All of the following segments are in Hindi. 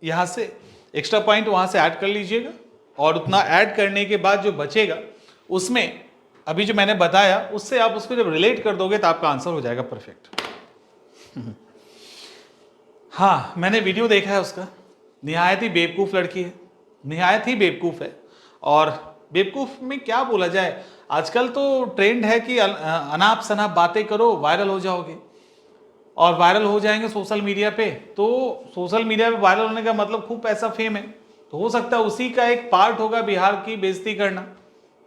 यहाँ से एक्स्ट्रा पॉइंट वहाँ से ऐड कर लीजिएगा, और उतना ऐड करने के बाद जो बचेगा उसमें अभी जो मैंने बताया उससे आप उसको जब रिलेट कर दोगे तो आपका आंसर हो जाएगा परफेक्ट। हाँ, मैंने वीडियो देखा है उसका, निहायत ही बेवकूफ़ लड़की है, निहायत ही बेवकूफ़ है। और बेवकूफ़ में क्या बोला जाए, आजकल तो ट्रेंड है कि अनाप शनाप बातें करो, वायरल हो जाओगे, और वायरल हो जाएंगे सोशल मीडिया पे। तो सोशल मीडिया पे वायरल होने का मतलब खूब पैसा फेम है, तो हो सकता है उसी का एक पार्ट होगा बिहार की बेइज्जती करना।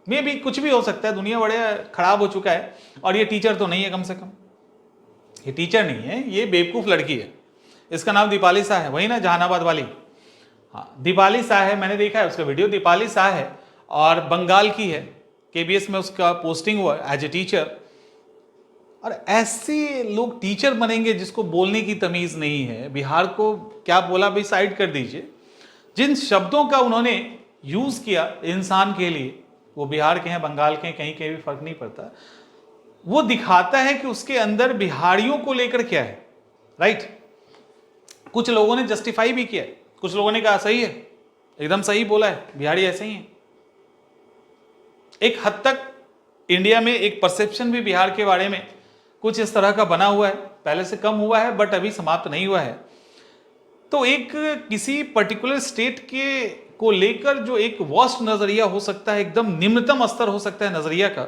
में भी कुछ भी हो सकता है, दुनिया बड़े खराब हो चुका है। और ये टीचर तो नहीं है, कम से कम ये टीचर नहीं है, ये बेवकूफ़ लड़की है। इसका नाम दीपाली शाह है, वही ना जहानाबाद वाली। हाँ, दीपाली शाह है, मैंने देखा है उसका वीडियो। दीपाली शाह है और बंगाल की है, केबीएस में उसका पोस्टिंग हुआ एज ए टीचर। और ऐसे लोग टीचर बनेंगे जिसको बोलने की तमीज़ नहीं है। बिहार को क्या बोला भाई साइड कर दीजिए, जिन शब्दों का उन्होंने यूज़ किया इंसान के लिए, वो बिहार के हैं, बंगाल के हैं, कहीं कहीं भी फर्क नहीं पड़ता। वो दिखाता है कि उसके अंदर बिहारियों को लेकर क्या है, राइट। कुछ लोगों ने जस्टिफाई भी किया, कुछ लोगों ने कहा सही है, एकदम सही बोला है, बिहारी ऐसे ही है। एक हद तक इंडिया में एक परसेप्शन भी बिहार के बारे में कुछ इस तरह का बना हुआ है, पहले से कम हुआ है बट अभी समाप्त नहीं हुआ है। तो एक किसी पर्टिकुलर स्टेट के को लेकर जो एक वर्स्ट नजरिया हो सकता है, एकदम निम्नतम स्तर हो सकता है नजरिया का,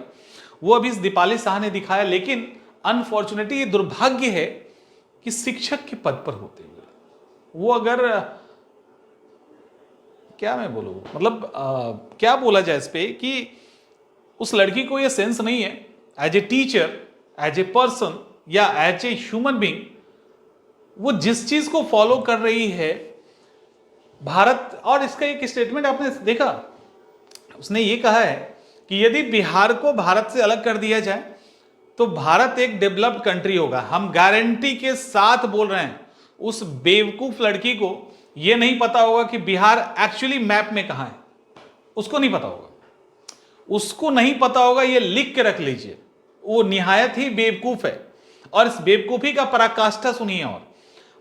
वो अभी इस दीपाली शाह ने दिखाया। लेकिन अनफॉर्चुनेटली ये दुर्भाग्य है कि शिक्षक के पद पर होते हुए वो, अगर क्या मैं बोलूं, मतलब क्या बोला जाए इस पे, कि उस लड़की को ये सेंस नहीं है as a teacher, as a person या एज ए ह्यूमन बीइंग, वो जिस चीज को फॉलो कर रही है भारत। और इसका एक स्टेटमेंट आपने देखा, उसने ये कहा है कि यदि बिहार को भारत से अलग कर दिया जाए तो भारत एक डेवलप्ड कंट्री होगा। हम गारंटी के साथ बोल रहे हैं। उस बेवकूफ लड़की को यह नहीं पता होगा कि बिहार एक्चुअली मैप में कहां है, उसको नहीं पता होगा, उसको नहीं पता होगा, यह लिख के रख लीजिए। वो निहायत ही बेवकूफ है, और इस बेवकूफी का पराकाष्ठा सुनिए। और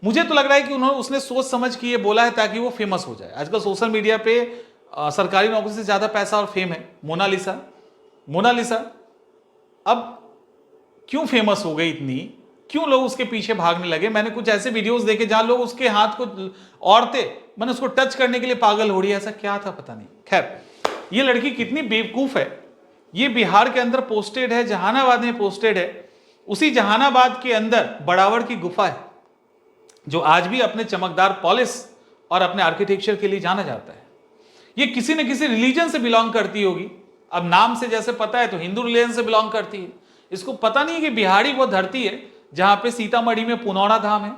मुझे तो लग रहा है कि उसने सोच समझ के ये बोला है ताकि वो फेमस हो जाए। आजकल सोशल मीडिया पे सरकारी नौकरी से ज्यादा पैसा और फेम है। मोनालिसा अब क्यों फेमस हो गई इतनी, क्यों लोग उसके पीछे भागने लगे? मैंने कुछ ऐसे वीडियोस देखे जहां लोग उसके हाथ को, औरतें मैंने उसको टच करने के लिए पागल हो रही है, ऐसा क्या था पता नहीं। खैर, ये लड़की कितनी बेवकूफ है। ये बिहार के अंदर पोस्टेड है, जहानाबाद में पोस्टेड है। उसी जहानाबाद के अंदर बड़ावड़ की गुफा है, जो आज भी अपने चमकदार पॉलिश और अपने आर्किटेक्चर के लिए जाना जाता है। ये किसी न किसी रिलीजन से बिलोंग करती होगी। अब नाम से जैसे पता है तो हिंदू रिलीजन से बिलोंग करती है। इसको पता नहीं है कि बिहारी वो धरती है जहां पे सीतामढ़ी में पुनौरा धाम है,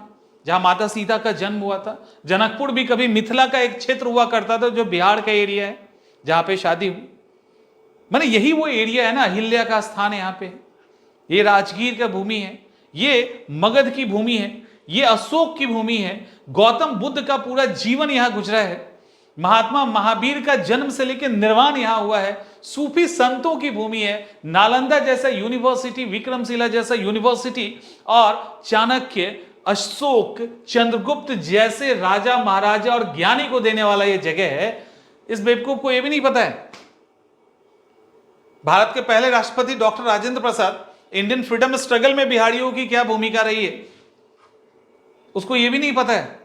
जहां माता सीता का जन्म हुआ था। जनकपुर भी कभी मिथिला का एक क्षेत्र हुआ करता था, जो बिहार का एरिया है जहां पे शादी हुई। माने यही वो एरिया है ना, अहिल्या का स्थान है यहाँ पे। ये राजगीर का भूमि है, ये मगध की भूमि है, ये अशोक की भूमि है। गौतम बुद्ध का पूरा जीवन यहां गुजरा है। महात्मा महावीर का जन्म से लेकर निर्वाण यहां हुआ है। सूफी संतों की भूमि है। नालंदा जैसा यूनिवर्सिटी, विक्रमशिला जैसा यूनिवर्सिटी, और चाणक्य, अशोक, चंद्रगुप्त जैसे राजा महाराजा और ज्ञानी को देने वाला यह जगह है। इस बेवकूफ को यह भी नहीं पता है भारत के पहले राष्ट्रपति doctor Rajendra Prasad, Indian freedom struggle में बिहारियों की क्या भूमिका रही है, उसको यह भी नहीं पता है।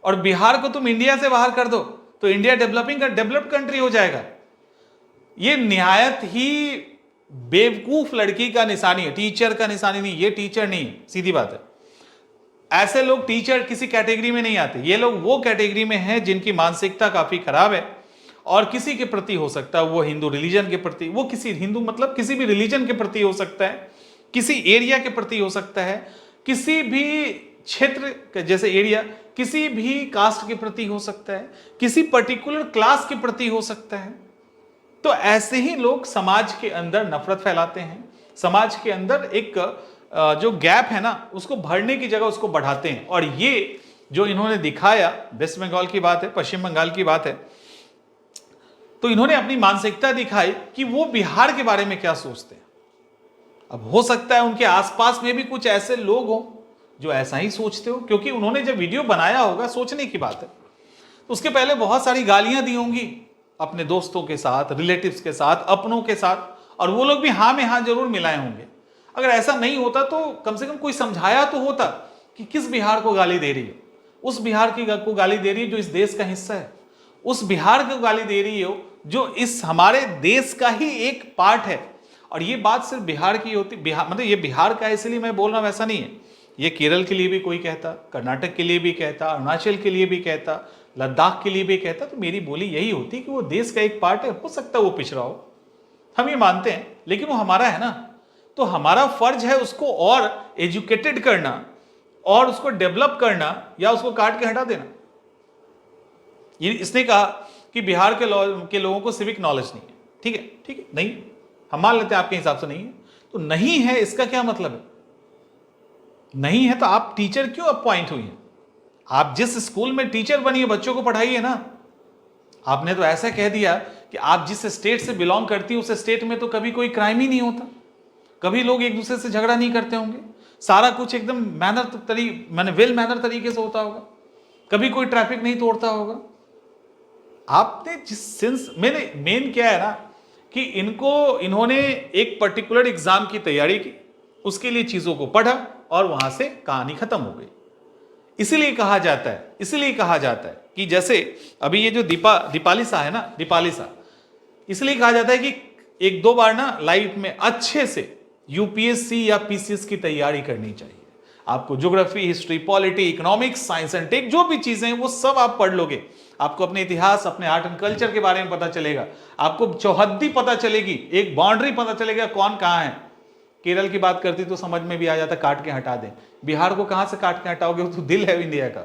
और बिहार को तुम इंडिया से बाहर कर दो तो इंडिया डेवलप्ड कंट्री हो जाएगा। यह निहायत ही बेवकूफ लड़की का निशानी है, टीचर का निशानी नहीं। ये टीचर नहीं, सीधी बात है। ऐसे लोग टीचर किसी कैटेगरी में नहीं आते। ये लोग वो कैटेगरी में हैं जिनकी मानसिकता काफी खराब है, और किसी के प्रति हो सकता है वो हिंदू रिलीजन के प्रति, वो किसी हिंदू मतलब किसी भी रिलीजन के प्रति हो सकता है, किसी एरिया के प्रति हो सकता है, किसी भी क्षेत्र जैसे एरिया, किसी भी कास्ट के प्रति हो सकता है, किसी पर्टिकुलर क्लास के प्रति हो सकता है। तो ऐसे ही लोग समाज के अंदर नफरत फैलाते हैं, समाज के अंदर एक जो गैप है ना उसको भरने की जगह उसको बढ़ाते हैं। और ये जो इन्होंने दिखाया, वेस्ट बंगाल की बात है, पश्चिम बंगाल की बात है, तो इन्होंने अपनी मानसिकता दिखाई कि वो बिहार के बारे में क्या सोचते हैं। अब हो सकता है उनके आसपास में भी कुछ ऐसे लोग हों जो ऐसा ही सोचते हो, क्योंकि उन्होंने जब वीडियो बनाया होगा, सोचने की बात है, तो उसके पहले बहुत सारी गालियां दी होंगी अपने दोस्तों के साथ, रिलेटिव्स के साथ, अपनों के साथ, और वो लोग भी हाँ में हाँ जरूर मिलाए होंगे। अगर ऐसा नहीं होता तो कम से कम कोई समझाया तो होता कि किस बिहार को गाली दे रही है, उस बिहार की को गाली दे रही है जो इस देश का हिस्सा है, उस बिहार को गाली दे रही हो जो इस हमारे देश का ही एक पार्ट है। और ये बात सिर्फ बिहार की होती, बिहार मतलब ये बिहार का है इसलिए मैं बोल रहा हूं, ऐसा नहीं है। ये केरल के लिए भी कोई कहता, कर्नाटक के लिए भी कहता, अरुणाचल के लिए भी कहता, लद्दाख के लिए भी कहता, तो मेरी बोली यही होती कि वो देश का एक पार्ट है। हो सकता है वो पिछड़ा हो, हम ये मानते हैं, लेकिन वो हमारा है ना, तो हमारा फर्ज है उसको और एजुकेटेड करना और उसको डेवलप करना, या उसको काट के हटा देना। ये इसने कहा कि बिहार के लोगों को सिविक नॉलेज नहीं है। ठीक है, ठीक है, नहीं, हम मान लेते हैं आपके हिसाब से नहीं है, तो नहीं है इसका क्या मतलब है? नहीं है तो आप टीचर क्यों अपॉइंट हुई हैं? आप जिस स्कूल में टीचर बनी है बच्चों को पढ़ाइए ना। आपने तो ऐसा कह दिया कि आप जिस स्टेट से बिलोंग करती है उस स्टेट में तो कभी कोई क्राइम ही नहीं होता, कभी लोग एक दूसरे से झगड़ा नहीं करते होंगे, सारा कुछ एकदम वेल मैनर तरीके से होता होगा, कभी कोई ट्रैफिक नहीं तोड़ता होगा। आपने जिस सेंस मेन क्या है ना कि इन्होंने एक पर्टिकुलर एग्जाम की तैयारी की, उसके लिए चीजों को पढ़ा और वहां से कहानी खत्म हो गई। इसीलिए कहा जाता है कि जैसे अभी ये जो दीपाली सा है ना, दीपाली सा, इसलिए कहा जाता है कि एक दो बार ना लाइफ में अच्छे से यूपीएससी या पीसीएस की तैयारी करनी चाहिए। आपको geography, history, polity, economics, science and tech, जो भी चीजें हैं वो सब आप पढ़ लोगे, आपको अपने इतिहास, अपने आर्ट एंड कल्चर के बारे में पता चलेगा, आपको चौहद्दी पता चलेगी, एक बाउंड्री पता चलेगा कौन कहां है। केरल की बात करती तो समझ में भी आ जाता, काट के हटा दें। बिहार को कहां से काट के हटाओगे, वो तो दिल है इंडिया का।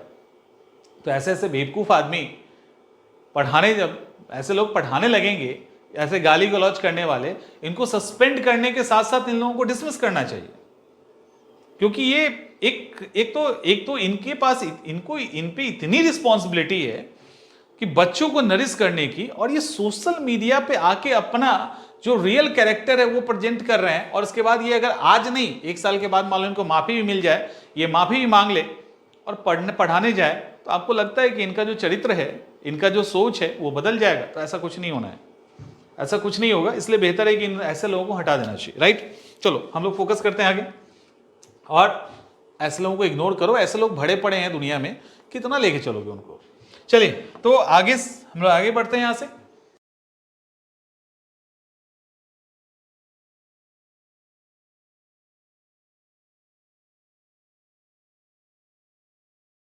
तो ऐसे ऐसे बेवकूफ आदमी पढ़ाने, जब ऐसे लोग पढ़ाने लगेंगे, ऐसे गाली गलौज करने वाले, इनको सस्पेंड करने के साथ साथ इन लोगों को डिसमिस करना चाहिए। क्योंकि ये एक तो इनके पास इन पे इतनी रिस्पॉन्सिबिलिटी है कि बच्चों को नरिश करने की, और ये सोशल मीडिया पे आके अपना जो रियल कैरेक्टर है वो प्रेजेंट कर रहे हैं। और इसके बाद ये अगर आज नहीं 1 साल के बाद मान लो इनको माफी भी मिल जाए, ये माफी भी मांग ले और पढ़ाने जाए, तो आपको लगता है कि इनका जो चरित्र है, इनका जो सोच है वो बदल जाएगा? तो ऐसा कुछ नहीं होना है, ऐसा कुछ नहीं होगा। इसलिए बेहतर है कि इन ऐसे लोगों को हटा देना चाहिए। राइट, चलो हम लोग फोकस करते हैं आगे। और ऐसे लोगों को इग्नोर करो, ऐसे लोग भरे पड़े हैं दुनिया में, कितना लेके चलोगे उनको। चलिए तो आगे हम लोग आगे बढ़ते हैं यहाँ से।